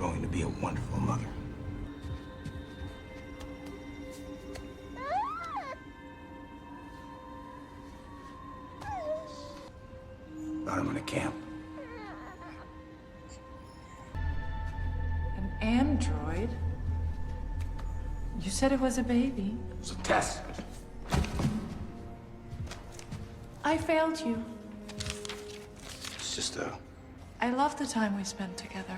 going to be a wonderful mother. Got him in a camp. An android? You said it was a baby. It's a test. I failed you. It's just a... I love the time we spent together.